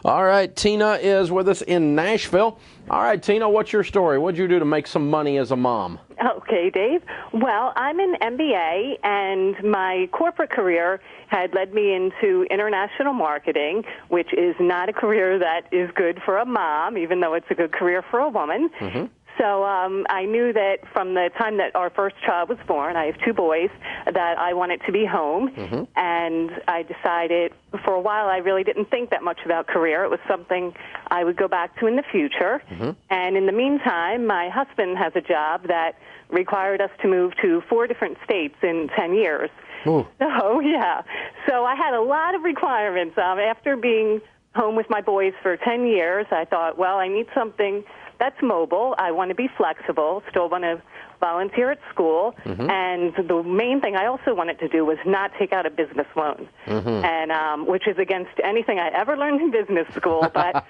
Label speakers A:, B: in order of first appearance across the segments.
A: All right, Tina is with us in Nashville. All right, Tina, what's your story? What'd you do to make some money as a mom?
B: Okay, Dave. Well, I'm an MBA, and my corporate career had led me into international marketing, which is not a career that is good for a mom, even though it's a good career for a woman. Mm-hmm. So I knew that from the time that our first child was born, I have two boys, that I wanted to be home. Mm-hmm. And I decided for a while I really didn't think that much about career. It was something I would go back to in the future. Mm-hmm. And in the meantime, my husband has a job that required us to move to 4 different states in 10 years. Ooh. So, yeah. So I had a lot of requirements. After being home with my boys for 10 years, I thought, well, I need something that's mobile. I want to be flexible, still want to volunteer at school. Mm-hmm. And the main thing I also wanted to do was not take out a business loan, mm-hmm. and which is against anything I ever learned in business school. But,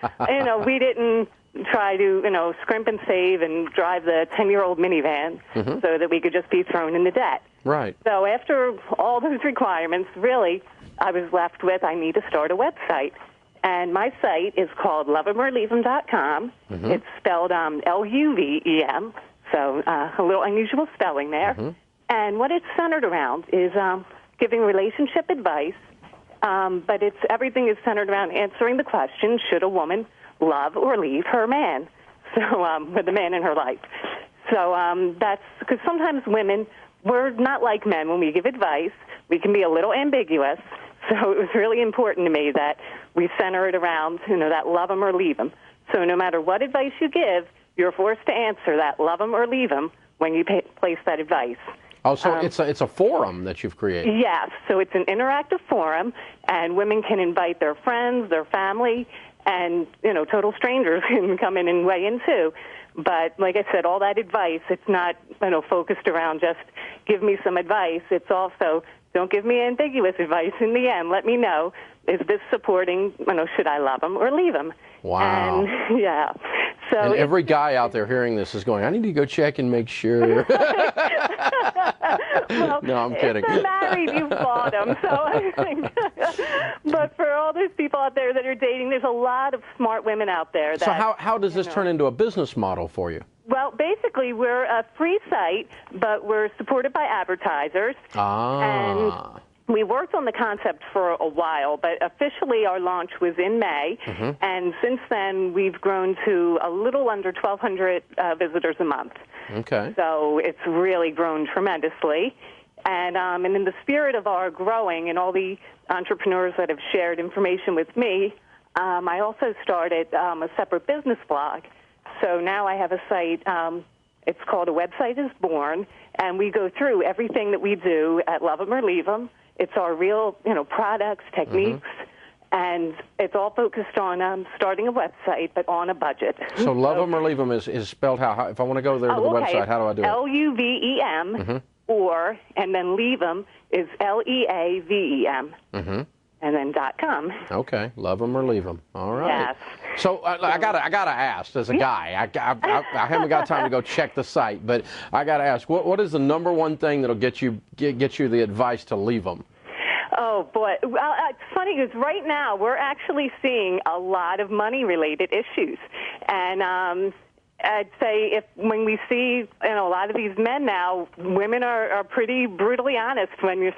B: we didn't try to, scrimp and save and drive the 10-year-old minivan mm-hmm. so that we could just be thrown into debt.
A: Right.
B: So after all those requirements, really, I was left with I need to start a website. And my site is called LuvemOrLeavem's.com. Mm-hmm. It's spelled L-U-V-E-M, so a little unusual spelling there. Mm-hmm. And what it's centered around is giving relationship advice, but everything is centered around answering the question, should a woman love or leave her man, with the man in her life. So that's because sometimes women, we're not like men when we give advice. We can be a little ambiguous. So it was really important to me that we center it around, that love 'em or leave 'em. So no matter what advice you give, you're forced to answer that love 'em or leave 'em when you place that advice.
A: Oh, so it's a forum that you've created.
B: Yes. So it's an interactive forum, and women can invite their friends, their family, and, total strangers can come in and weigh in too. But like I said, all that advice, it's not, focused around just give me some advice. It's also don't give me ambiguous advice in the end. Let me know, is this supporting, should I love him or leave him?
A: Wow.
B: And, yeah. So
A: and every guy out there hearing this is going, I need to go check and make sure.
B: Well,
A: no, I'm kidding.
B: If they're married, you've bought them. So I think. But for all those people out there that are dating, there's a lot of smart women out there. That,
A: so how does this turn into a business model for you?
B: Well, basically, we're a free site, but we're supported by advertisers. And we worked on the concept for a while, but officially our launch was in May. Mm-hmm. And since then, we've grown to a little under 1,200 visitors a month. Okay. So it's really grown tremendously. And in the spirit of our growing and all the entrepreneurs that have shared information with me, I also started a separate business blog. So now I have a site, it's called A Website is Born, and we go through everything that we do at Love 'em or Leave 'em. It's our real, products, techniques, mm-hmm. and it's all focused on starting a website, but on a budget.
A: So Love 'em or Leave 'em is spelled how? If I want to go there to the website, how do I do it?
B: L-U-V-E-M, mm-hmm. And then Leave 'em is L-E-A-V-E-M. Mm-hmm. And then .com.
A: Okay, Love 'em or Leave 'em. All right.
B: Yes.
A: So I gotta ask, as a guy, I haven't got time to go check the site, but I gotta ask, what is the number one thing that'll get you the advice to leave 'em?
B: Oh boy, well, it's funny because right now we're actually seeing a lot of money-related issues, and I'd say when we see a lot of these men now, women are pretty brutally honest when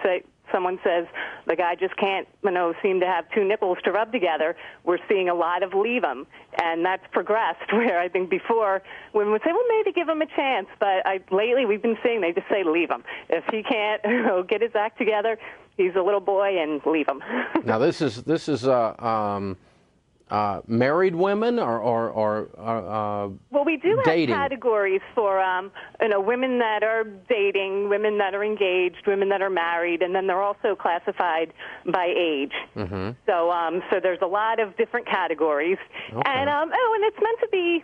B: someone says the guy just can't, seem to have 2 nipples to rub together. We're seeing a lot of leave 'em, and that's progressed. Where I think before women would say, well, maybe give him a chance, but lately we've been seeing they just say leave him. If he can't get his act together, he's a little boy, and leave him.
A: Now this is married women or
B: well, we do
A: dating.
B: have categories for women that are dating, women that are engaged, women that are married, and then they're also classified by age. Mm-hmm. So there's a lot of different categories, okay. And it's meant to be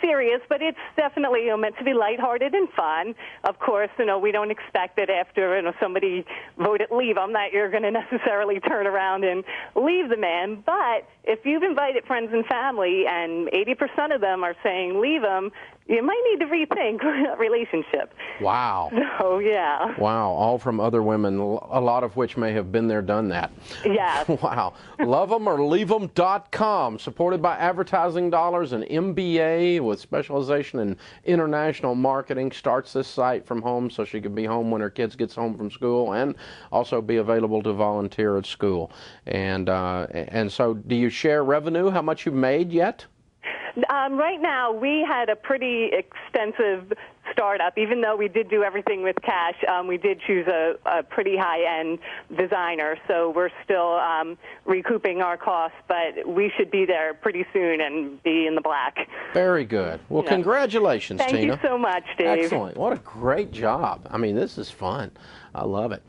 B: serious, but it's definitely meant to be lighthearted and fun. Of course, we don't expect that after somebody voted leave them that you're going to necessarily turn around and leave the man. But if you've invited friends and family and 80% of them are saying leave them, you might need to rethink that relationship.
A: Wow.
B: So, yeah.
A: Wow, all from other women, a lot of which may have been there, done that.
B: Yes.
A: Wow. LuvemOrLeavem's, supported by advertising dollars, an MBA with specialization in international marketing, starts this site from home so she can be home when her kids gets home from school and also be available to volunteer at school. And so do you share revenue, how much you've made yet?
B: Right now, we had a pretty extensive startup. Even though we did do everything with cash, we did choose a pretty high-end designer, so we're still recouping our costs, but we should be there pretty soon and be in the black.
A: Very good. Well, congratulations,
B: Tina. Thank you so much, Dave.
A: Excellent. What a great job. I mean, this is fun. I love it.